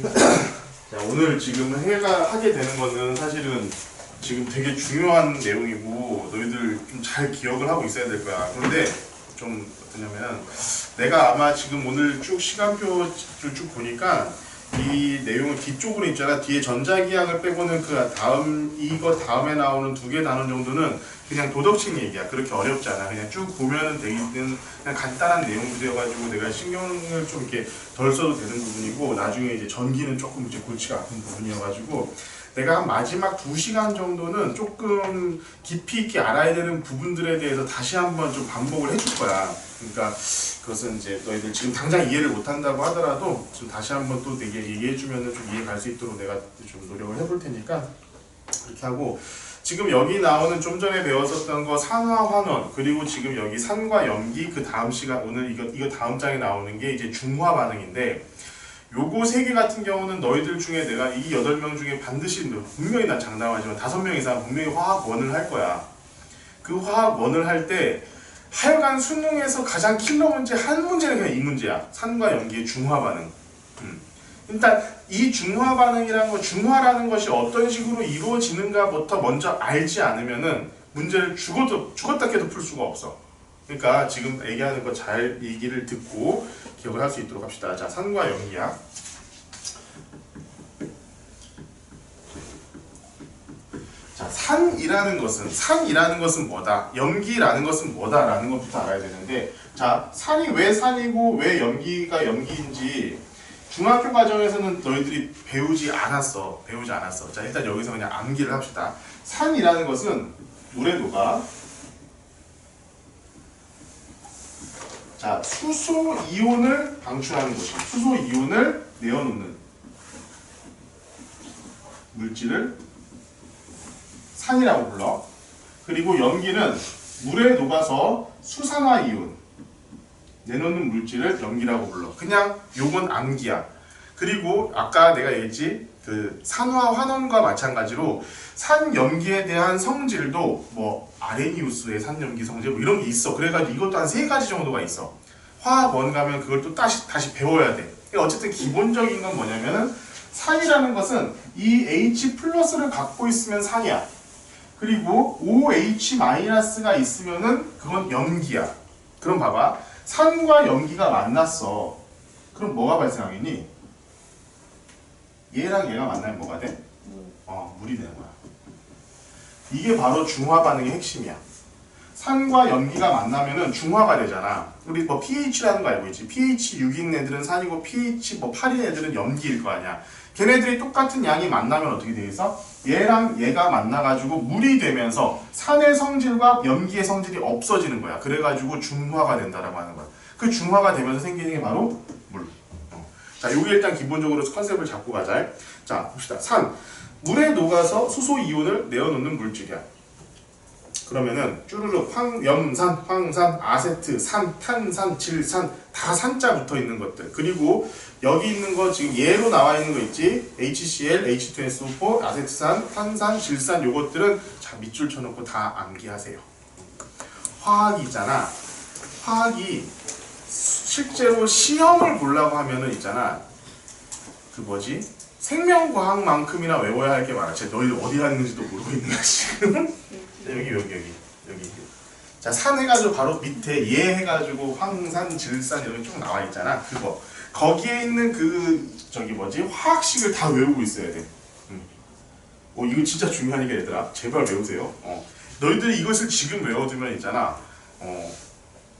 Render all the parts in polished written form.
자, 오늘 지금 해가 하게 되는 거는 사실은 지금 되게 중요한 내용이고 너희들 좀 잘 기억을 하고 있어야 될 거야. 그런데 좀 어떠냐면 내가 아마 지금 오늘 쭉 시간표를 쭉 보니까 이 내용은 뒤쪽으로 있잖아. 뒤에 전자기항을 빼고는 그 다음 이거 다음에 나오는 두 개 단원 정도는 그냥 도덕식 얘기야. 그렇게 어렵지 않아. 그냥 쭉 보면은 되는 그냥 간단한 내용들이어가지고 내가 신경을 좀 이렇게 덜 써도 되는 부분이고 나중에 이제 전기는 조금 이제 골치가 아픈 부분이어가지고 내가 한 마지막 2시간 정도는 조금 깊이 있게 알아야 되는 부분들에 대해서 다시 한번 좀 반복을 해줄 거야. 그러니까 그것은 이제 너희들 지금 당장 이해를 못한다고 하더라도 좀 다시 한번 또 되게 얘기해주면은 좀 이해 갈 수 있도록 내가 좀 노력을 해볼 테니까 그렇게 하고 지금 여기 나오는 좀 전에 배웠었던 거 산화 환원 그리고 지금 여기 산과 염기 그 다음 시간 오늘 이거 다음 장에 나오는 게 이제 중화 반응인데 요거 세 개 같은 경우는 너희들 중에 내가 이 8명 중에 반드시 분명히 난 장담하지만 5명 이상 분명히 화학원을 할 거야. 그 화학원을 할 때 하여간 수능에서 가장 킬러 문제 한 문제는 그냥 이 문제야. 산과 염기의 중화 반응. 일단 이 중화 반응이라는 거, 중화라는 것이 어떤 식으로 이루어지는가부터 먼저 알지 않으면은 문제를 죽었다 깨도 풀 수가 없어. 그러니까 지금 얘기하는 거 잘 얘기를 듣고 기억을 할 수 있도록 합시다. 자, 산과 염기야. 자, 산이라는 것은 뭐다? 염기라는 것은 뭐다라는 것부터 알아야 되는데, 자, 산이 왜 산이고 왜 염기가 염기인지 중학교 과정에서는 너희들이 배우지 않았어. 자, 일단 여기서 그냥 암기를 합시다. 산이라는 것은 물에 녹아. 자, 수소 이온을 방출하는 것이 수소 이온을 내어놓는 물질을 산이라고 불러. 그리고 염기는 물에 녹아서 수산화 이온 내놓는 물질을 염기라고 불러. 그냥 요건 암기야. 그리고 아까 내가 얘기했지 그 산화 환원과 마찬가지로 산염기에 대한 성질도 뭐 아레니우스의 산염기 성질 뭐 이런 게 있어. 그래가지고 이것도 한 3가지 정도가 있어. 화학원 가면 그걸 또 다시 배워야 돼. 어쨌든 기본적인 건 뭐냐면은 산이라는 것은 이 H 플러스를 갖고 있으면 산이야. 그리고 OH-가 있으면은 그건 염기야. 그럼 봐봐. 산과 염기가 만났어. 그럼 뭐가 발생하겠니? 얘랑 얘가 만나면 뭐가 돼? 물이 되는 거야. 이게 바로 중화 반응의 핵심이야. 산과 염기가 만나면은 중화가 되잖아. 우리 뭐 pH라는 거 알고 있지? pH 6인 애들은 산이고 pH 뭐 8인 애들은 염기일 거 아니야. 걔네들이 똑같은 양이 만나면 어떻게 되겠어? 얘랑 얘가 만나가지고 물이 되면서 산의 성질과 염기의 성질이 없어지는 거야. 그래가지고 중화가 된다라고 하는 거야. 그 중화가 되면서 생기는 게 바로 물. 자, 요게 일단 기본적으로 컨셉을 잡고 가자. 자, 봅시다. 산. 물에 녹아서 수소 이온을 내어놓는 물질이야. 그러면은 쭈르륵 염산, 황산, 아세트, 산, 탄산, 질산 다 산자 붙어 있는 것들. 그리고 여기 있는 거 지금 얘로 나와 있는 거 있지? HCl, H2SO4, 아세트산, 탄산, 질산 요것들은 자 밑줄 쳐놓고 다 암기하세요. 화학이잖아. 화학이 실제로 시험을 보려고 하면은 있잖아. 그 뭐지? 생명과학만큼이나 외워야 할 게 많아. 너희들 어디 갔는지도 모르고 있는 거야 지금. 여기. 자, 산 해가지고 바로 밑에 얘 해가지고 황산, 질산 이런 게 쭉 나와 있잖아. 그거. 거기에 있는 그 화학식을 다 외우고 있어야 돼. 이거 진짜 중요하니까 얘들아 제발 외우세요. 너희들이 이것을 지금 외워두면 있잖아.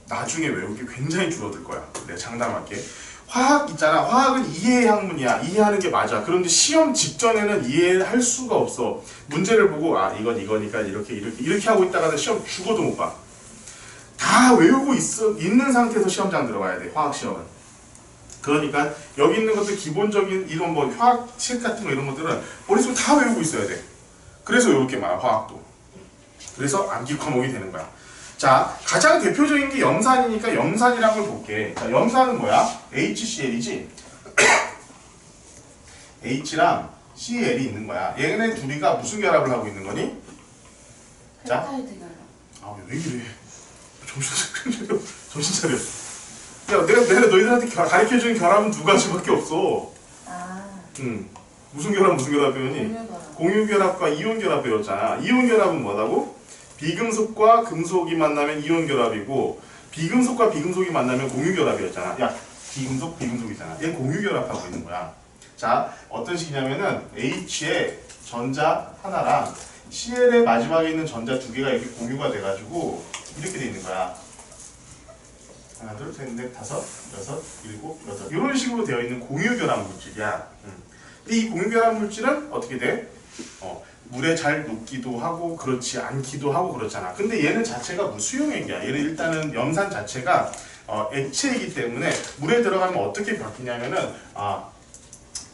나중에 외우기 굉장히 줄어들 거야. 내가 장담할게. 화학 있잖아. 화학은 이해의 학문이야. 이해하는 게 맞아. 그런데 시험 직전에는 이해할 수가 없어. 문제를 보고 이건 이거니까 이렇게 하고 있다가는 시험 죽어도 못 봐. 다 외우고 있는 상태에서 시험장 들어가야 돼. 화학 시험은. 그러니까 여기 있는 것들 기본적인 이런 뭐 화학식 같은 거 이런 것들은 머릿속에 다 외우고 있어야 돼. 그래서 이렇게 많아. 화학도. 그래서 암기 과목이 되는 거야. 자, 가장 대표적인 게 염산이니까 염산이라는 걸 볼게. 자, 염산은 뭐야? HCl이지? H랑 Cl이 있는 거야. 얘네 둘이가 무슨 결합을 하고 있는 거니? 자, 왜 이래? 정신 차려. 야, 내가 너희들한테 가르쳐주는 결합은 2가지밖에 없어. 무슨 결합 배우니? 공유결합과 이온결합 배웠잖아. 이온결합은 뭐라고? 비금속과 금속이 만나면 이온결합이고 비금속과 비금속이 만나면 공유결합이었잖아. 야, 비금속이잖아. 얘는 공유결합하고 있는 거야. 자, 어떤 식이냐면은 H의 전자 하나랑 Cl의 마지막에 있는 전자 두 개가 이렇게 공유가 돼가지고 이렇게 돼 있는 거야. 하나, 둘, 셋, 넷, 다섯, 여섯, 일곱, 여덟. 이런 식으로 되어 있는 공유결합 물질이야. 근데 이 공유결합 물질은 어떻게 돼? 물에 잘 녹기도 하고 그렇지 않기도 하고 그렇잖아. 근데 얘는 자체가 수용액이야. 얘는 일단은 염산 자체가 액체이기 때문에 물에 들어가면 어떻게 바뀌냐면은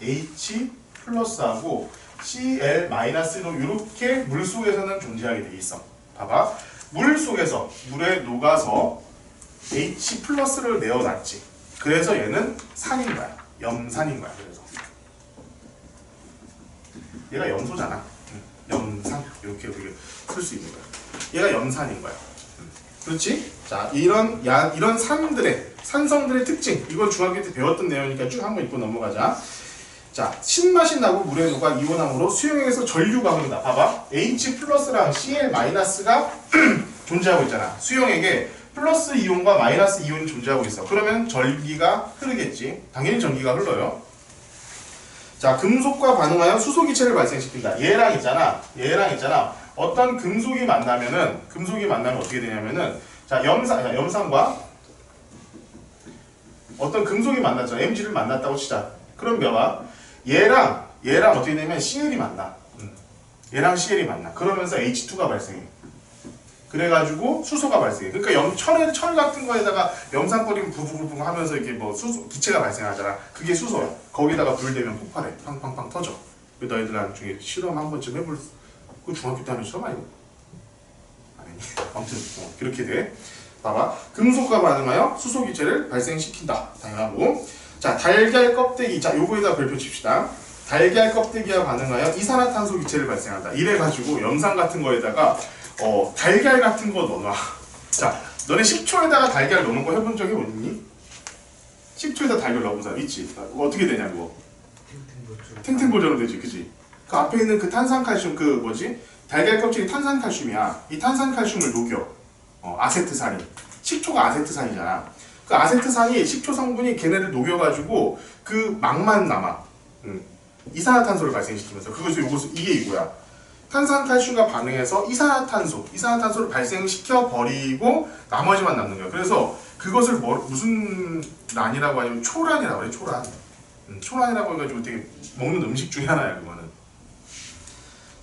H 플러스하고 Cl 마이너스로 이렇게 물 속에서는 존재하게 돼 있어. 봐봐. 물 속에서 물에 녹아서 H 플러스를 내어놨지. 그래서 얘는 산인 거야. 염산인 거야. 그래서 얘가 염소잖아. 염산 이렇게 우리가 쓸 수 있는 거야. 얘가 염산인 거야. 그렇지? 자, 이런 산성들의 특징. 이건 중학교 때 배웠던 내용이니까 쭉 한번 읽고 넘어가자. 자, 신맛이 나고 물에 녹아 이온함으로 수용액에서 전류가 흐른다. 봐봐. H 플러스랑 Cl 마이너스가 존재하고 있잖아. 수용액에 플러스 이온과 마이너스 이온이 존재하고 있어. 그러면 전기가 흐르겠지. 당연히 전기가 흘러요. 자, 금속과 반응하여 수소기체를 발생시킨다. 얘랑 있잖아. 어떤 금속이 만나면 어떻게 되냐면은, 자, 염산과 어떤 금속이 만났죠. Mg를 만났다고 치자. 그럼 봐봐. 얘랑 어떻게 되냐면 Cl이 만나. 얘랑 Cl이 만나. 그러면서 H2가 발생해. 그래가지고 수소가 발생해. 그러니까 철 같은 거에다가 염산 뿌리면 부부부부 하면서 이렇게 뭐 기체가 발생하잖아. 그게 수소야. 거기다가 불 대면 폭발해. 팡팡팡 터져. 너희들 나중에 실험 한 번쯤 해볼. 그 중학교 때 하는 실험 아니고? 아니. 아무튼 그렇게 돼. 봐봐. 금속과 반응하여 수소 기체를 발생시킨다. 당연하고. 자, 달걀 껍데기. 자, 요거에다 별표 칩시다. 달걀 껍데기와 반응하여 이산화탄소 기체를 발생한다. 이래가지고 염산 같은 거에다가 달걀 같은 거 넣어놔. 자, 너네 식초에다가 달걀 넣는 거 해본 적이 없니? 식초에다 달걀 넣어본 사람 있지? 어떻게 되냐고. 탱탱보처럼 되지, 그지? 그 앞에 있는 그 탄산칼슘, 달걀 껍질이 탄산칼슘이야. 이 탄산칼슘을 녹여. 아세트산이. 식초가 아세트산이잖아. 그 아세트산이 식초 성분이 걔네를 녹여가지고 그 막만 남아. 이산화탄소를 발생시키면서 이게 이거야. 탄산칼슘과 반응해서 이산화탄소를 발생시켜 버리고 나머지만 남는 거야. 그래서 그것을 무슨 란이라고 하냐면 초란이라고 그래. 초란이라고 해가지고 되게 먹는 음식 중에 하나야. 그거는.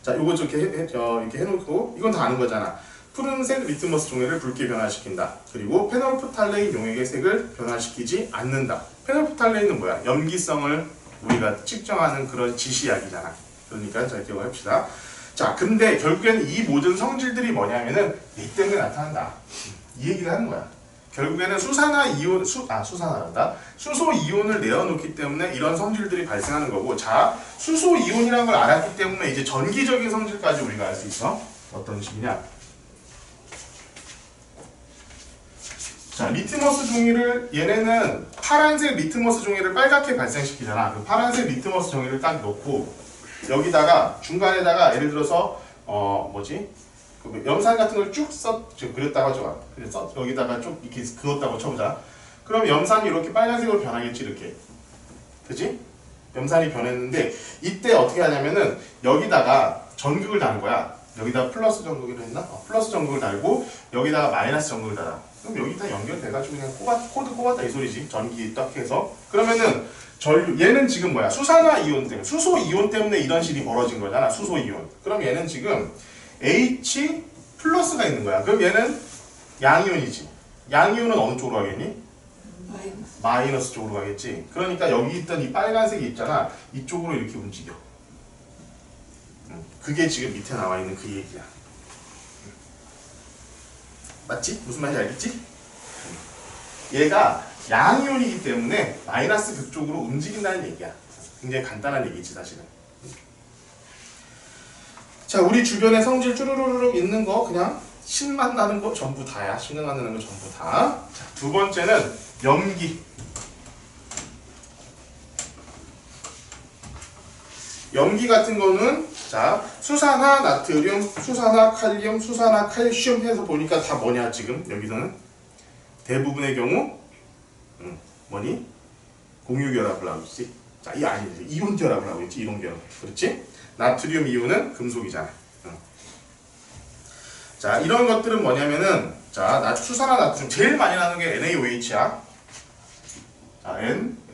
자, 요거 이렇게 해놓고 이건 다 아는 거잖아. 푸른색 리트머스 종이를 붉게 변화시킨다. 그리고 페놀프탈레인 용액의 색을 변화시키지 않는다. 페놀프탈레인은 뭐야? 염기성을 우리가 측정하는 그런 지시약이잖아. 그러니까 잘 기억합시다. 자, 근데 결국에는 이 모든 성질들이 뭐냐면은 얘 때문에 나타난다. 이 얘기를 하는 거야. 결국에는 수소 이온을 내어놓기 때문에 이런 성질들이 발생하는 거고, 자, 수소 이온이라는 걸 알았기 때문에 이제 전기적인 성질까지 우리가 알 수 있어. 어떤 식이냐? 자, 리트머스 종이를, 얘네는 파란색 리트머스 종이를 빨갛게 발생시키잖아. 그 파란색 리트머스 종이를 딱 놓고 여기다가 중간에다가 예를 들어서 염산 같은 걸 쭉 그렸다고 하죠. 그래서 여기다가 좀 이렇게 그었다고 쳐보자. 그럼 염산이 이렇게 빨간색으로 변하겠지, 이렇게. 그치? 염산이 변했는데 이때 어떻게 하냐면은 여기다가 전극을 다는 거야. 여기다 플러스 전극을 했나? 플러스 전극을 달고 여기다가 마이너스 전극을 달아. 그럼 여기 다 연결돼가지고 그냥 코드 꼽았다 이 소리지. 전기 딱 해서. 그러면은 얘는 지금 뭐야? 수산화 이온 때문에, 수소 이온 때문에 이런 식이 벌어진 거잖아. 수소 이온. 그럼 얘는 지금 H 플러스가 있는 거야. 그럼 얘는 양이온이지. 양이온은 어느 쪽으로 가겠니? 마이너스 쪽으로 가겠지. 그러니까 여기 있던 이 빨간색이 있잖아. 이쪽으로 이렇게 움직여. 그게 지금 밑에 나와 있는 그 얘기야. 맞지? 무슨 말인지 알겠지? 얘가 양이온이기 때문에 마이너스 극쪽으로 움직인다는 얘기야. 굉장히 간단한 얘기지, 사실은. 자, 우리 주변에 성질 쭈루루룩 있는 거 그냥 신맛 나는 거 전부 다야. 신맛 나는 거 전부 다. 자, 두 번째는 염기. 염기 같은 거는 자 수산화 나트륨, 수산화 칼륨, 수산화 칼슘 해서 보니까 다 뭐냐 지금 여기서는 대부분의 경우 뭐니? 공유결합을 하고 있지. 자, 이 아니지. 이온 결합을 하고 있지. 이온 결합. 그렇지? 나트륨 이온은 금속이잖아. 자, 이런 것들은 뭐냐면은 자, 수산화 나트륨 제일 많이 나는 게 NaOH야. 자,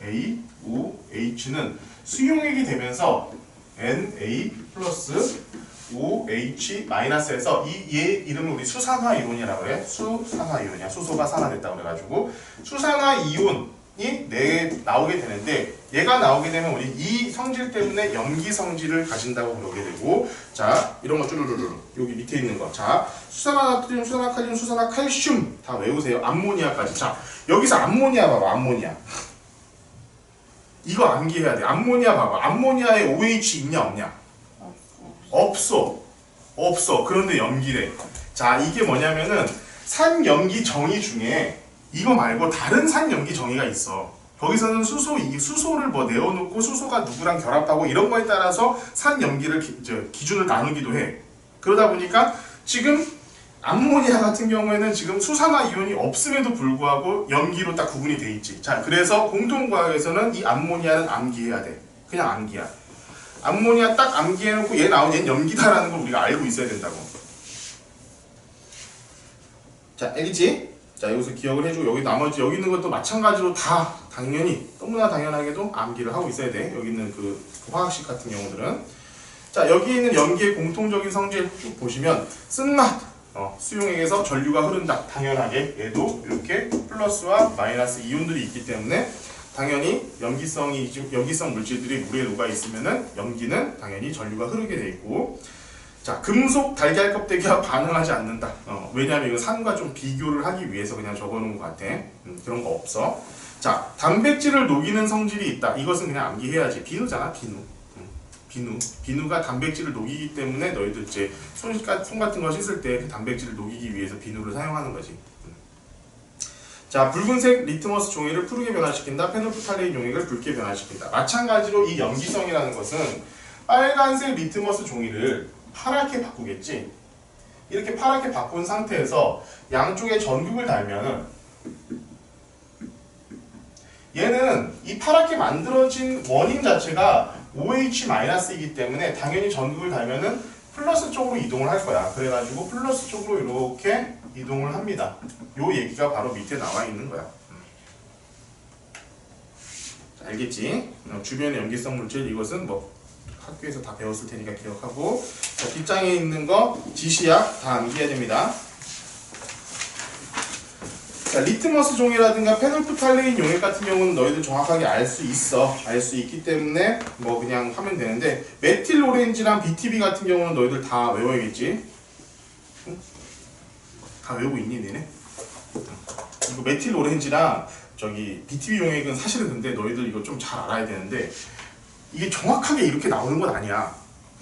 NaOH는 수용액이 되면서 Na 플러스 OH 마이너스에서 얘 이름을 우리 수산화 이온이라고 그래. 수산화 이온이야. 수소가 산화됐다고 그래가지고 수산화 이온이 나오게 되는데 얘가 나오게 되면 우리 이 성질 때문에 염기 성질을 가진다고 그러게 되고 자 이런 거 쭈루루루 여기 밑에 있는 거 자 수산화 나트륨, 수산화 칼륨, 수산화 칼슘 다 외우세요. 암모니아까지. 자 여기서 암모니아 봐봐. 암모니아 이거 암기해야 돼. 암모니아 봐봐. 암모니아에 OH 있냐 없냐? 없어. 그런데 염기래. 자, 이게 뭐냐면은 산염기 정의 중에 이거 말고 다른 산염기 정의가 있어. 거기서는 수소를 뭐 내어놓고 수소가 누구랑 결합하고 이런 거에 따라서 산염기를 기준을 나누기도 해. 그러다 보니까 지금 암모니아 같은 경우에는 지금 수산화 이온이 없음에도 불구하고 염기로 딱 구분이 돼 있지. 자, 그래서 공통과학에서는 이 암모니아는 암기해야 돼. 그냥 암기야. 암모니아 딱 암기해놓고 얘 나온 얘는 염기다라는 걸 우리가 알고 있어야 된다고. 자, 알겠지? 자, 여기서 기억을 해주고 여기 나머지 여기 있는 것도 마찬가지로 다 당연히 너무나 당연하게도 암기를 하고 있어야 돼. 여기 있는 그 화학식 같은 경우들은. 자, 여기 있는 염기의 공통적인 성질 쭉 보시면 쓴맛 수용액에서 전류가 흐른다. 당연하게 얘도 이렇게 플러스와 마이너스 이온들이 있기 때문에 당연히 염기성 물질들이 물에 녹아 있으면은 염기는 당연히 전류가 흐르게 돼 있고 자 금속 달걀 껍데기와 반응하지 않는다. 왜냐하면 이거 산과 좀 비교를 하기 위해서 그냥 적어놓은 것 같아. 그런 거 없어. 자 단백질을 녹이는 성질이 있다. 이것은 그냥 암기해야지. 비누잖아 비누. 비누가 단백질을 녹이기 때문에 너희들 이제 손 같은 거 씻을 때 그 단백질을 녹이기 위해서 비누를 사용하는 거지. 자, 붉은색 리트머스 종이를 푸르게 변화시킨다. 페놀프탈레인 용액을 붉게 변화시킨다. 마찬가지로 이 염기성이라는 것은 빨간색 리트머스 종이를 파랗게 바꾸겠지. 이렇게 파랗게 바꾼 상태에서 양쪽에 전극을 달면은 얘는 이 파랗게 만들어진 원인 자체가 OH-이기 때문에 당연히 전극을 달면은 플러스 쪽으로 이동을 할 거야. 그래가지고 플러스 쪽으로 이렇게 이동을 합니다. 요 얘기가 바로 밑에 나와 있는 거야. 자, 알겠지? 주변의 염기성 물질 이것은 뭐 학교에서 다 배웠을 테니까 기억하고 자, 뒷장에 있는 거 지시약 다 암기해야 됩니다. 자, 리트머스 종이라든가 페놀프탈레인 용액 같은 경우는 너희들 정확하게 알 수 있어. 알 수 있기 때문에 뭐 그냥 하면 되는데 메틸 오렌지랑 BTB 같은 경우는 너희들 다 외워야겠지? 응? 다 외우고 있니 너네? 이거 메틸 오렌지랑 저기 BTB 용액은 사실은 근데 너희들 이거 좀 잘 알아야 되는데 이게 정확하게 이렇게 나오는 건 아니야.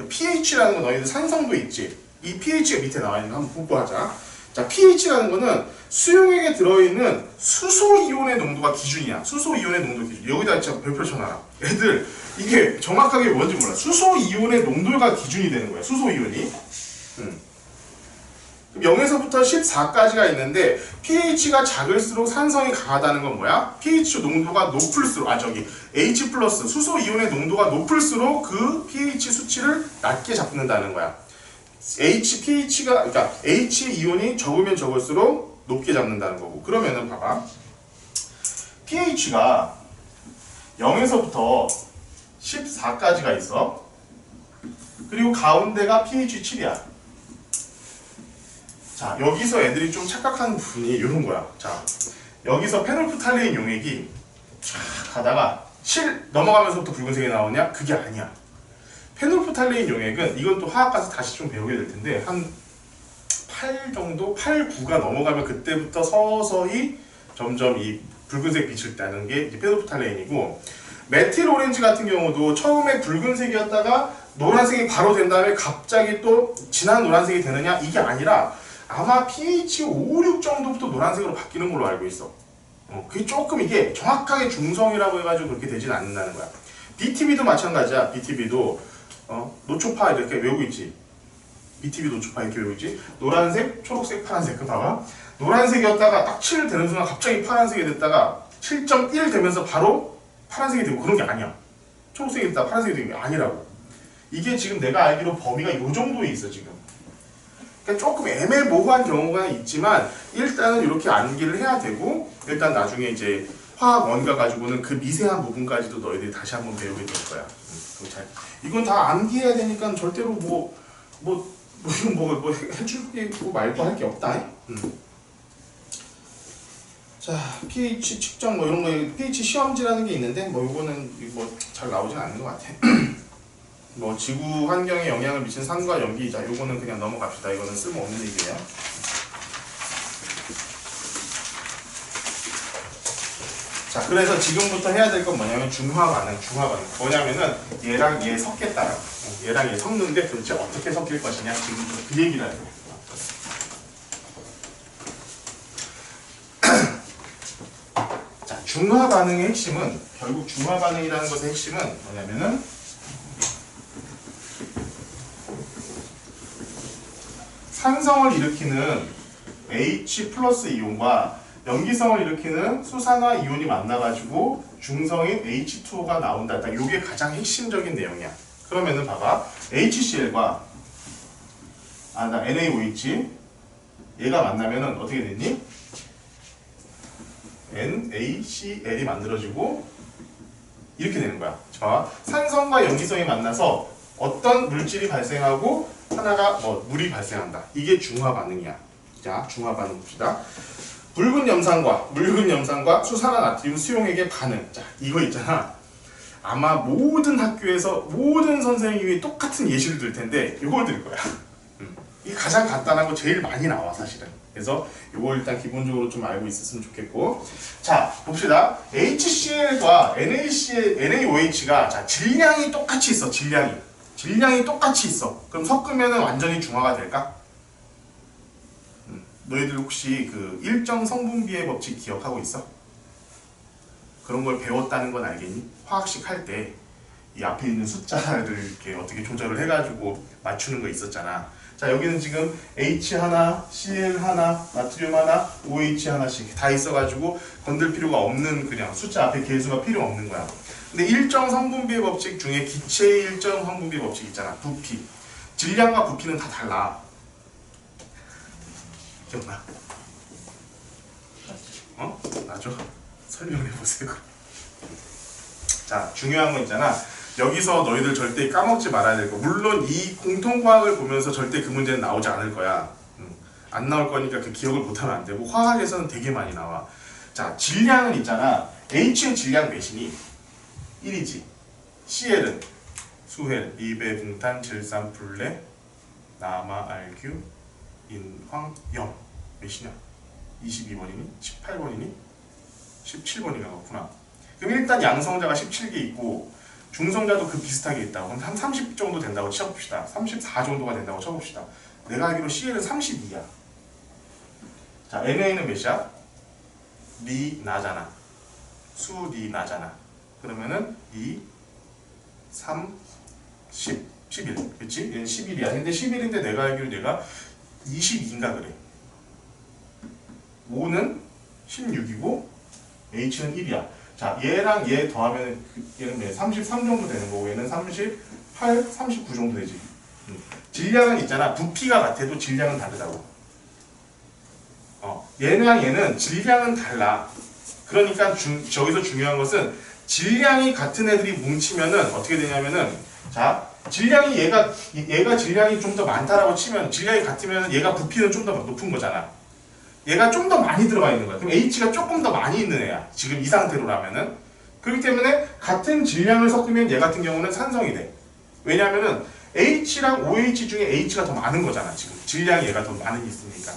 pH라는 건 너희들 산성도 있지. 이 pH가 밑에 나와 있는 거 한번 공부하자. 자, pH라는 거는 수용액에 들어있는 수소 이온의 농도가 기준이야. 수소 이온의 농도 기준. 여기다 진짜 별표 쳐놔라. 애들 이게 정확하게 뭔지 몰라. 수소 이온의 농도가 기준이 되는 거야. 수소 이온이. 0에서부터 14까지가 있는데 pH가 작을수록 산성이 강하다는 건 뭐야? pH 농도가 높을수록 H 플러스 수소 이온의 농도가 높을수록 그 pH 수치를 낮게 잡는다는 거야. 그러니까 H 이온이 적으면 적을수록 높게 잡는다는 거고. 그러면은 봐봐. pH가 0에서부터 14까지가 있어. 그리고 가운데가 pH 7이야. 자, 여기서 애들이 좀 착각하는 부분이 이런 거야. 자, 여기서 페놀프탈레인 용액이 쫙 가다가 7 넘어가면서부터 붉은색이 나오냐? 그게 아니야. 페놀프탈레인 용액은 이건 또 화학 가서 다시 좀 배우게 될 텐데 한 8 정도, 8, 9가 넘어가면 그때부터 서서히 점점 이 붉은색 빛을 따는 게 이제 페놀프탈레인이고 메틸 오렌지 같은 경우도 처음에 붉은색이었다가 노란색이 바로 된 다음에 갑자기 또 진한 노란색이 되느냐? 이게 아니라 아마 pH 5, 6 정도부터 노란색으로 바뀌는 걸로 알고 있어. 그게 조금 이게 정확하게 중성이라고 해가지고 그렇게 되진 않는다는 거야. BTB도 마찬가지야. BTB도 노초파 이렇게 외우고 있지. BTB 노초파 이렇게 외우고 있지. 노란색, 초록색, 파란색. 그 봐봐. 노란색이었다가 딱 7 되는 순간 갑자기 파란색이 됐다가 7.1 되면서 바로 파란색이 되고 그런 게 아니야. 초록색이 됐다가 파란색이 되는 게 아니라고. 이게 지금 내가 알기로 범위가 요 정도에 있어 지금. 그러니까 조금 애매모호한 경우가 있지만 일단은 이렇게 암기를 해야 되고 일단 나중에 이제 화학 원가 가지고는 그 미세한 부분까지도 너희들이 다시 한번 배우게 될 거야. 이건 다 암기해야 되니까 절대로 뭐 해줄 게 있고 말고 할 게 없다. 자, pH 측정 뭐 이런 거 pH 시험지라는 게 있는데 뭐 요거는 뭐 잘 나오진 않는 것 같아. 뭐 지구 환경에 영향을 미친 산과 연기, 자 요거는 그냥 넘어갑시다. 이거는 쓸모없는 얘기예요. 자, 그래서 지금부터 해야 될 건 뭐냐면 중화 반응. 뭐냐면은 얘랑 얘 섞겠다라고. 얘랑 얘 섞는데 도대체 어떻게 섞일 것이냐. 지금부터 그 얘기를 해야 돼. 자, 중화 반응의 핵심은 결국 중화 반응이라는 것의 핵심은 뭐냐면은 산성을 일으키는 H 플러스 이온과 염기성을 일으키는 수산화 이온이 만나가지고 중성인 H2O가 나온다. 일단 이게 가장 핵심적인 내용이야. 그러면은 봐봐. HCl과 NaOH 얘가 만나면은 어떻게 되니? NaCl이 만들어지고 이렇게 되는 거야. 자, 산성과 염기성이 만나서 어떤 물질이 발생하고 하나가 물이 발생한다. 이게 중화 반응이야. 자, 중화 반응 봅시다. 붉은 염산과 수산화 나트륨 수용액의 반응. 자, 이거 있잖아. 아마 모든 학교에서 모든 선생님이 똑같은 예시를 들 텐데 이걸 들 거야. 이게 가장 간단하고 제일 많이 나와 사실은. 그래서 이거 일단 기본적으로 좀 알고 있었으면 좋겠고. 자, 봅시다. HCl과 NaOH가 자, 질량이 똑같이 있어. 질량이 똑같이 있어. 그럼 섞으면 완전히 중화가 될까? 너희들 혹시 그 일정 성분비의 법칙 기억하고 있어? 그런 걸 배웠다는 건 알겠니? 화학식 할 때 이 앞에 있는 숫자를 이렇게 어떻게 조절을 해가지고 맞추는 거 있었잖아. 자, 여기는 지금 H 하나, Cl 하나, 나트륨 하나, OH 하나씩 다 있어가지고 건들 필요가 없는 그냥 숫자 앞에 개수가 필요 없는 거야. 근데 일정 성분비의 법칙 중에 기체의 일정 성분비의 법칙 있잖아. 부피. 질량과 부피는 다 달라. 기억나? 나죠? 설명해보세요. 자, 중요한 거 있잖아. 여기서 너희들 절대 까먹지 말아야 될 거. 물론 이 공통과학을 보면서 절대 그 문제는 나오지 않을 거야. 안 나올 거니까 그 기억을 못하면 안 되고 화학에서는 되게 많이 나와. 자, 질량은 있잖아. H의 질량 몇이니? 1이지. Cl은 수헬, 이배, 붕탄, 질산, 불레, 남아, 알규, 인황, 염. 몇이냐? 22번이니? 18번이니? 17번인가 그렇구나. 그럼 일단 양성자가 17개 있고 중성자도 그 비슷하게 있다고. 그럼 한 30 정도 된다고 쳐봅시다. 34 정도가 된다고 쳐봅시다. 내가 알기로 CL은 32야. 자, NA는 몇이야? 리 나잖아. 수 리 나잖아. 그러면은 2, 3, 10, 11. 그치? 얘는 11이야. 근데 11인데 내가 알기로 얘가 22인가 그래. 5는 16이고 H는 1이야. 자, 얘랑 얘 더하면 얘는 33 정도 되는 거고 얘는 38, 39 정도 되지. 질량은 있잖아. 부피가 같아도 질량은 다르다고. 얘랑 얘는 질량은 달라. 그러니까 저기서 중요한 것은 질량이 같은 애들이 뭉치면은 어떻게 되냐면은 자, 질량이 얘가 질량이 좀 더 많다라고 치면 질량이 같으면 얘가 부피는 좀 더 높은 거잖아. 얘가 좀 더 많이 들어가 있는 거야. 그럼 H가 조금 더 많이 있는 애야. 지금 이 상태로라면은. 그렇기 때문에 같은 질량을 섞으면 얘 같은 경우는 산성이 돼. 왜냐면은 H랑 OH 중에 H가 더 많은 거잖아. 지금 질량이 얘가 더 많은 게 있으니까.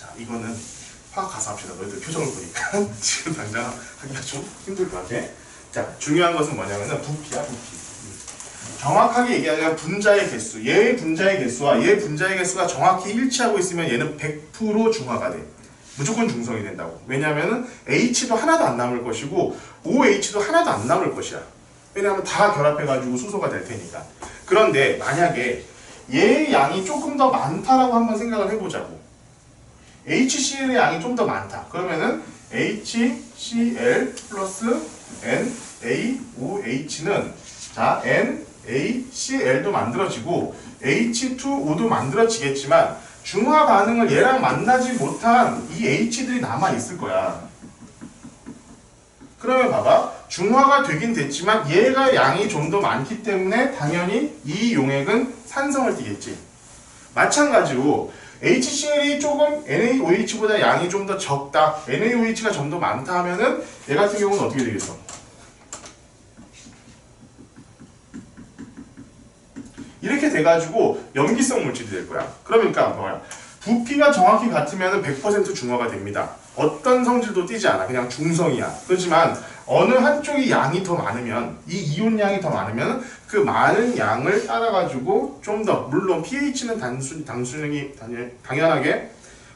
자, 이거는 화학 가서 합시다. 너희들 표정을 보니까 지금 당장 하기가 좀 힘들 것 같아. 자, 중요한 것은 뭐냐면은 부피야, 부피. 정확하게 얘기하면 분자의 개수, 얘의 분자의 개수와 얘의 분자의 개수가 정확히 일치하고 있으면 얘는 100% 중화가 돼. 무조건 중성이 된다고. 왜냐하면 H도 하나도 안 남을 것이고 OH도 하나도 안 남을 것이야. 왜냐하면 다 결합해가지고 수소가 될 테니까. 그런데 만약에 얘의 양이 조금 더 많다라고 한번 생각을 해보자고. HCl의 양이 좀 더 많다. 그러면은 HCl 플러스 NaOH는 자 NaCl도 만들어지고 H2O도 만들어지겠지만 중화 반응을 얘랑 만나지 못한 이 H들이 남아 있을 거야. 그러면 봐봐. 중화가 되긴 됐지만 얘가 양이 좀 더 많기 때문에 당연히 이 용액은 산성을 띠겠지. 마찬가지로 HCl이 조금 NaOH보다 양이 좀 더 적다. NaOH가 좀 더 많다 하면은 얘 같은 경우는 어떻게 되겠어? 이렇게 돼가지고 염기성 물질이 될 거야. 그러니까 뭐야? 부피가 정확히 같으면 100% 중화가 됩니다. 어떤 성질도 띄지 않아. 그냥 중성이야. 그렇지만 어느 한쪽이 양이 더 많으면 이 이온 양이 더 많으면 그 많은 양을 따라가지고 좀 더 물론 pH는 당연하게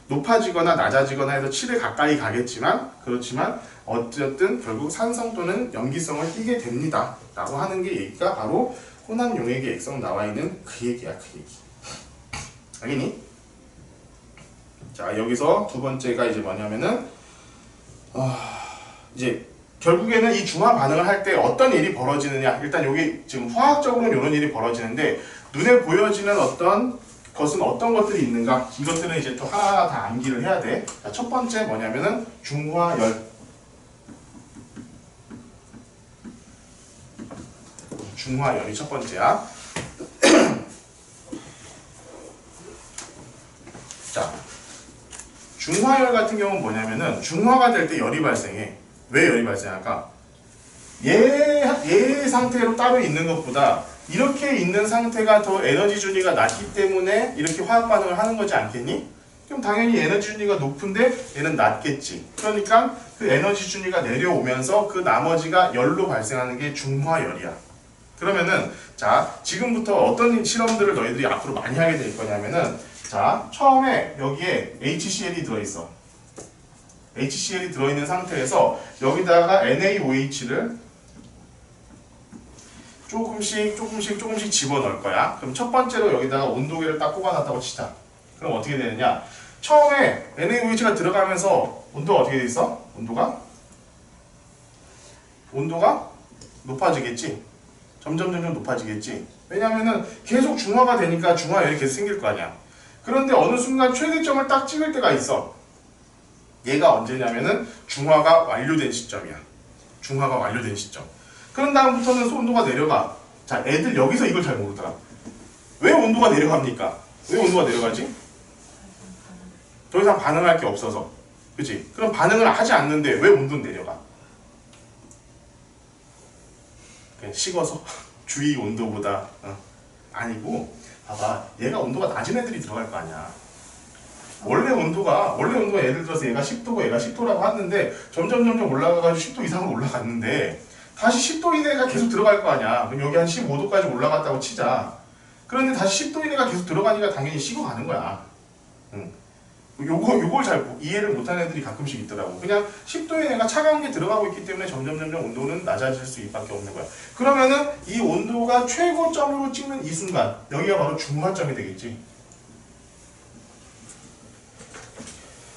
높아지거나 낮아지거나 해서 7에 가까이 가겠지만 그렇지만 어쨌든 결국 산성 또는 염기성을 띠게 됩니다. 라고 하는 게 얘기가 바로 혼합 용액의 액성 나와 있는 그 얘기야. 그 얘기. 알겠니? 자 여기서 두 번째가 이제 뭐냐면은 이제 결국에는 이 중화 반응을 할 때 어떤 일이 벌어지느냐. 일단 여기 지금 화학적으로는 이런 일이 벌어지는데 눈에 보여지는 어떤 것은 어떤 것들이 있는가. 이것들은 이제 또 하나하나 다 암기를 해야 돼. 자, 첫 번째 뭐냐면은 중화열. 중화열이 첫 번째야. 자, 중화열 같은 경우는 뭐냐면은 중화가 될 때 열이 발생해. 왜 열이 발생할까? 얘 상태로 따로 있는 것보다 이렇게 있는 상태가 더 에너지 준위가 낮기 때문에 이렇게 화학 반응을 하는 거지 않겠니? 그럼 당연히 에너지 준위가 높은데 얘는 낮겠지. 그러니까 그 에너지 준위가 내려오면서 그 나머지가 열로 발생하는 게 중화열이야. 그러면은 자 지금부터 어떤 실험들을 너희들이 앞으로 많이 하게 될 거냐면은 자 처음에 여기에 HCl이 들어있어. HCl이 들어있는 상태에서 여기다가 NaOH를 조금씩 집어넣을 거야. 그럼 첫 번째로 여기다가 온도계를 딱 꼽아놨다고 치자. 그럼 어떻게 되느냐? 처음에 NaOH가 들어가면서 온도가 어떻게 돼 있어? 온도가 높아지겠지. 점점 높아지겠지. 왜냐면은 계속 중화가 되니까 중화열이 계속 생길 거 아니야. 그런데 어느 순간 최대점을 딱 찍을 때가 있어. 얘가 언제냐면은 중화가 완료된 시점이야. 중화가 완료된 시점. 그런 다음부터는 온도가 내려가. 자, 애들 여기서 이걸 잘 모르더라. 왜 온도가 내려갑니까? 왜 온도가 내려가지? 더 이상 반응할 게 없어서. 그치? 그럼 반응을 하지 않는데 왜 온도는 내려가? 그냥 식어서? 주위 온도보다 아니고 봐봐. 얘가 온도가 낮은 애들이 들어갈 거 아니야. 원래 온도가 예를 들어서 얘가 10도고 얘가 10도라고 하는데 점점 올라가가지고 10도 이상으로 올라갔는데 다시 10도 이내가 계속 들어갈 거 아니야. 그럼 여기 한 15도까지 올라갔다고 치자. 그런데 다시 10도 이내가 계속 들어가니까 당연히 식어가는 거야. 요걸 잘 이해를 못하는 애들이 가끔씩 있더라고. 그냥 10도 이내가 차가운 게 들어가고 있기 때문에 점점 온도는 낮아질 수밖에 없는 거야. 그러면은 이 온도가 최고점으로 찍는 이 순간 여기가 바로 중화점이 되겠지.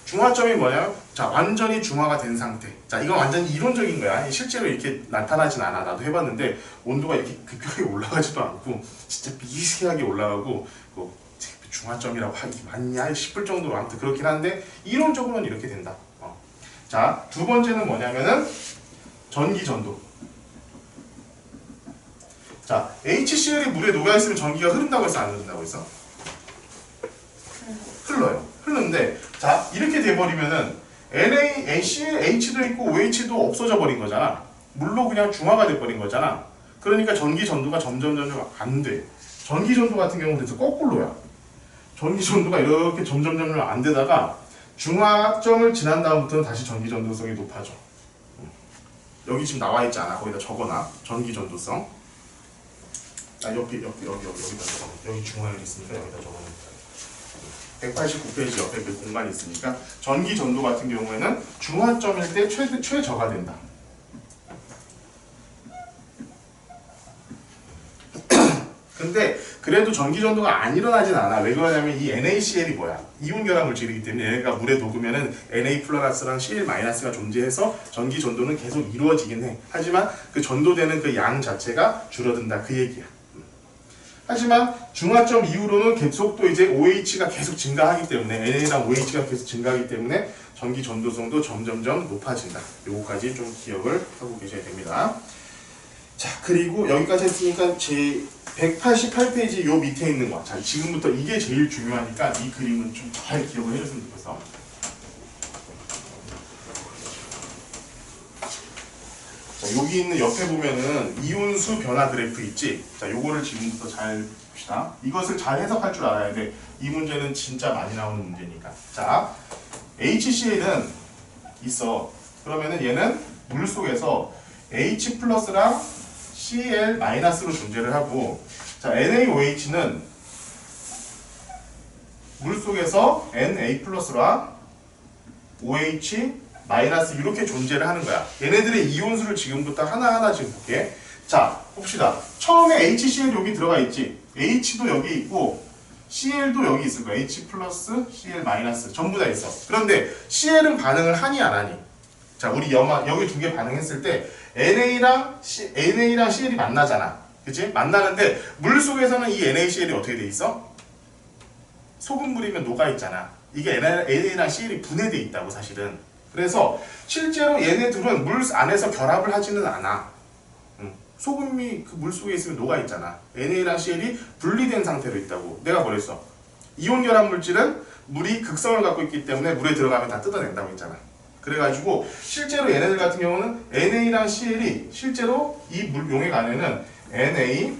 중화점이 뭐냐? 자, 완전히 중화가 된 상태. 자, 이건 완전히 이론적인 거야. 실제로 이렇게 나타나진 않아. 나도 해봤는데 온도가 이렇게 급격하게 올라가지도 않고 진짜 미세하게 올라가고 중화점이라고 하기 맞냐 싶을 정도로 아무튼 그렇긴 한데 이론적으로는 이렇게 된다. 자, 두 번째는 뭐냐면은 전기전도. 자, HCl이 물에 녹아있으면 전기가 흐른다고 해서 안 흐른다고 했어? 흘러요. 흐르는데 자 이렇게 돼버리면은 NaClH도 있고 OH도 없어져 버린 거잖아. 물로 그냥 중화가 돼버린 거잖아. 그러니까 전기전도가 점점 안 돼. 전기전도 같은 경우는 그래서 거꾸로야. 전기전도가 이렇게 점점 안 되다가 중화점을 지난 다음부터는 다시 전기전도성이 높아져. 여기 지금 나와 있지 않아. 거기다 적어놔. 전기전도성. 여기다 적어놔. 여기 중화열이 있으니까 여기다 적어놔. 189페이지 옆에 그 공간이 있으니까 전기 전도 같은 경우에는 중화점일 때 최저가 된다. 근데 그래도 전기 전도가 안 일어나진 않아. 왜 그러냐면 이 NaCl이 뭐야? 이온 결합 물질이기 때문에 얘가 물에 녹으면은 Na 플러스랑 Cl 마이너스가 존재해서 전기 전도는 계속 이루어지긴 해. 하지만 그 전도되는 그 양 자체가 줄어든다 그 얘기야. 하지만 중화점 이후로는 계속 또 이제 OH가 계속 증가하기 때문에 NA랑 OH가 계속 증가하기 때문에 전기 전도성도 점점점 높아진다. 요거까지 좀 기억을 하고 계셔야 됩니다. 자, 그리고 여기까지 했으니까 제 188페이지 요 밑에 있는 거. 자, 지금부터 이게 제일 중요하니까 이 그림은 좀 잘 기억을 해줬으면 좋겠어. 자, 여기 있는 옆에 보면은 이온수 변화 그래프 있지? 자, 요거를 지금부터 잘 봅시다. 이것을 잘 해석할 줄 알아야 돼. 이 문제는 진짜 많이 나오는 문제니까. 자, HCl은 있어. 그러면은 얘는 물 속에서 H 플러스랑 Cl 마이너스로 존재를 하고, 자, NaOH는 물 속에서 Na 플러스랑 OH 마이너스 이렇게 존재를 하는 거야. 얘네들의 이온수를 지금부터 하나하나 지금 볼게. 자, 봅시다. 처음에 HCl 여기 들어가 있지. H도 여기 있고 Cl도 여기 있을 거야. H 플러스 Cl 마이너스 전부 다 있어. 그런데 Cl은 반응을 하니 안 하니? 자, 우리 여기 두 개 반응했을 때 NA랑 Cl이 만나잖아. 그치? 만나는데 물 속에서는 이 NaCl이 어떻게 돼 있어? 소금물이면 녹아있잖아. 이게 NA랑 Cl이 분해돼 있다고 사실은. 그래서 실제로 얘네 둘은 물 안에서 결합을 하지는 않아. 소금이 그 물 속에 있으면 녹아있잖아. NA랑 Cl이 분리된 상태로 있다고. 내가 뭐랬어? 이온 결합 물질은 물이 극성을 갖고 있기 때문에 물에 들어가면 다 뜯어낸다고 했잖아. 그래가지고 실제로 얘네들 같은 경우는 NA랑 Cl이 실제로 이 물 용액 안에는 Na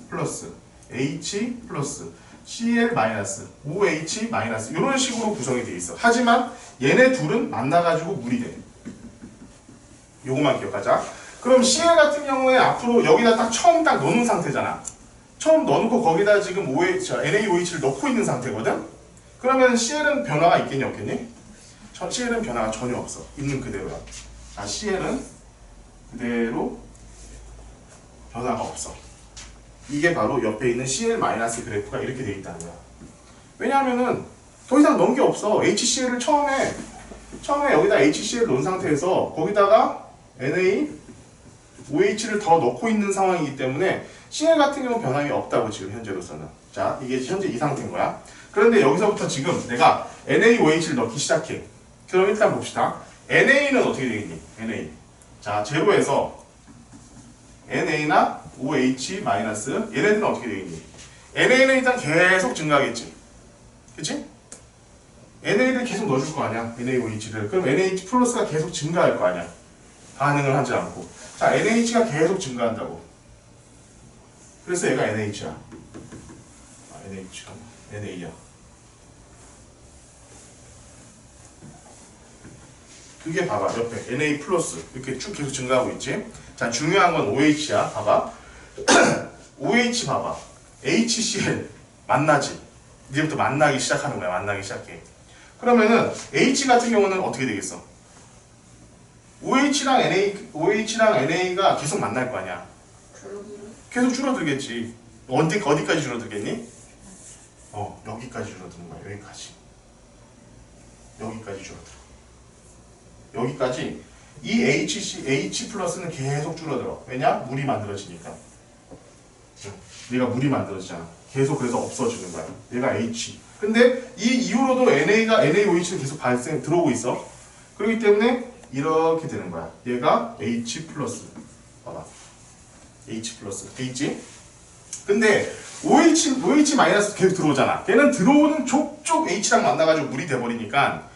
플러스 H 플러스 Cl 마이너스 OH 마이너스 이런 식으로 구성이 돼 있어. 하지만 얘네 둘은 만나가지고 물이 돼. 요거만 기억하자. 그럼 Cl 같은 경우에 앞으로 여기다 딱 처음 딱 넣는 상태잖아. 처음 넣어놓고 거기다 지금 NaOH를 넣고 있는 상태거든. 그러면 Cl은 변화가 있겠니 없겠니? Cl은 변화가 전혀 없어. 있는 그대로야. 아, Cl은 그대로 변화가 없어. 이게 바로 옆에 있는 Cl- 그래프가 이렇게 돼 있다는 거야. 왜냐하면은 더 이상 넣은 게 없어. HCl을 처음에 여기다 HCl 넣은 상태에서 거기다가 Na, OH를 더 넣고 있는 상황이기 때문에 Cl 같은 경우 변함이 없다고 지금 현재로서는. 자, 이게 현재 이 상태인 거야. 그런데 여기서부터 지금 내가 NaOH를 넣기 시작해. 그럼 일단 봅시다. NA는 어떻게 되겠니? Na. 자, 제로에서 NA나 OH 마이너스 얘네들은 어떻게 되겠니? NA는 일단 계속 증가하겠지. 그치? NA를 계속 넣어줄 거 아니야. NaOH를. 그럼 NH 플러스가 계속 증가할 거 아니야. 반응을 하지 않고. 자, NH가 계속 증가한다고. 그래서 얘가 NH야. NH가 NA야. 그게 봐봐. 옆에 Na 플러스 이렇게 쭉 계속 증가하고 있지. 자, 중요한 건 OH야. 봐봐. OH 봐봐. HCl 만나지. 이제부터 만나기 시작하는 거야. 만나기 시작해. 그러면은 H 같은 경우는 어떻게 되겠어? OH랑 NA가 계속 만날 거 아니야. 계속 줄어들겠지. 어디까지 줄어들겠니? 여기까지 줄어드는 거야. 여기까지 줄어들어. 여기까지 이 H 플러스는 계속 줄어들어. 왜냐? 물이 만들어지니까. 얘가 물이 만들어지잖아. 계속 그래서 없어지는 거야. 얘가 H. 근데 이 이후로도 NaOH는 계속 들어오고 있어. 그렇기 때문에 이렇게 되는 거야. 얘가 H 플러스. 봐봐. H 플러스. 돼 있지? 근데 OH 마이너스 계속 들어오잖아. 걔는 들어오는 쪽 H랑 만나가지고 물이 돼버리니까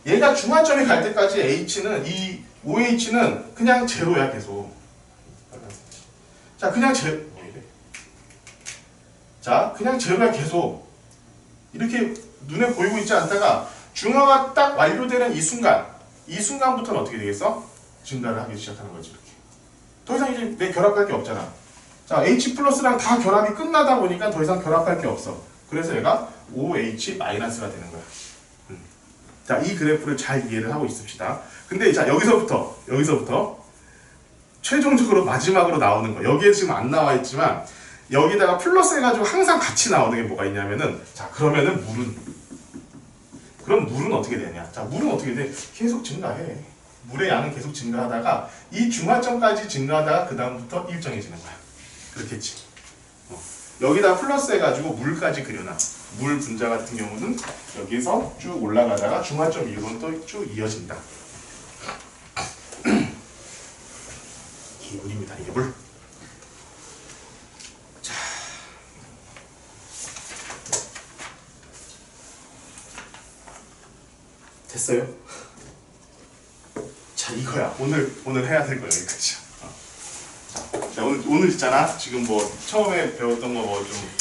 얘가 중화점에 갈 때까지 이 OH는 그냥 제로야, 계속. 자, 그냥 그냥 제로야, 계속. 이렇게 눈에 보이고 있지 않다가 중화가 딱 완료되는 이 순간부터는 어떻게 되겠어? 증가를 하기 시작하는 거지, 이렇게. 더 이상 이제 내 결합할 게 없잖아. 자, H 플러스랑 다 결합이 끝나다 보니까 더 이상 결합할 게 없어. 그래서 얘가 OH 마이너스가 되는 거야. 자, 이 그래프를 잘 이해를 하고 있읍시다. 근데 자, 여기서부터 최종적으로 마지막으로 나오는 거. 여기에 지금 안 나와 있지만 여기다가 플러스 해가지고 항상 같이 나오는 게 뭐가 있냐면은 자 그러면은 물은 어떻게 되냐? 자 물은 어떻게 돼? 계속 증가해. 물의 양은 계속 증가하다가 이 중화점까지 증가하다가 그 다음부터 일정해지는 거야. 그렇겠지. 여기다 플러스 해가지고 물까지 그려놔. 물 분자 같은 경우는 여기서 쭉 올라가다가 중화점 이후로는 또 쭉 이어진다. 이게 물입니다. 이게 물. 자, 됐어요? 자, 이거야. 오늘 해야 될 거야. 여기까지. 자, 오늘 있잖아. 지금 뭐 처음에 배웠던 거 뭐 좀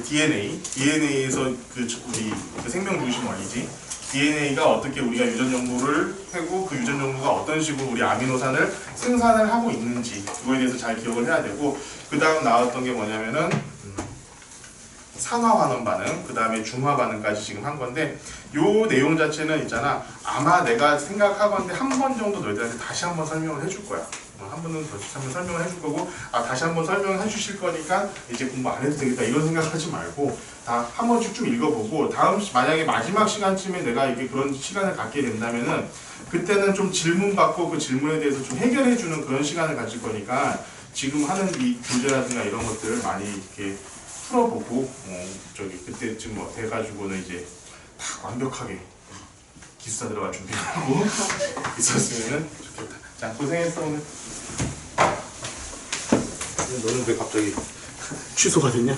DNA에서 우리 그 생명 중심 원리지. DNA가 어떻게 우리가 유전 정보를 하고 그 유전 정보가 어떤 식으로 우리 아미노산을 생산을 하고 있는지 그거에 대해서 잘 기억을 해야 되고 그 다음 나왔던 게 뭐냐면은 산화 환원 반응, 그 다음에 중화 반응까지 지금 한 건데 요 내용 자체는 있잖아. 아마 내가 생각하건데 한 번 정도 너희들한테 다시 한번 설명을 해줄 거야. 한 번은 더 한번 설명을 해줄 거고 다시 한번 설명을 해주실 거니까 이제 공부 안 해도 되겠다 이런 생각하지 말고 다 한 번씩 쭉 읽어보고 다음 만약에 마지막 시간쯤에 내가 이게 그런 시간을 갖게 된다면은 그때는 좀 질문 받고 그 질문에 대해서 좀 해결해 주는 그런 시간을 가질 거니까 지금 하는 이 교재라든가 이런 것들을 많이 이렇게 풀어보고 그때쯤 뭐 돼가지고는 이제 다 완벽하게 기숙사 들어갈 준비하고 있었으면은 좋겠다. 자, 고생했어 오늘. 너는 왜 갑자기 취소가 됐냐?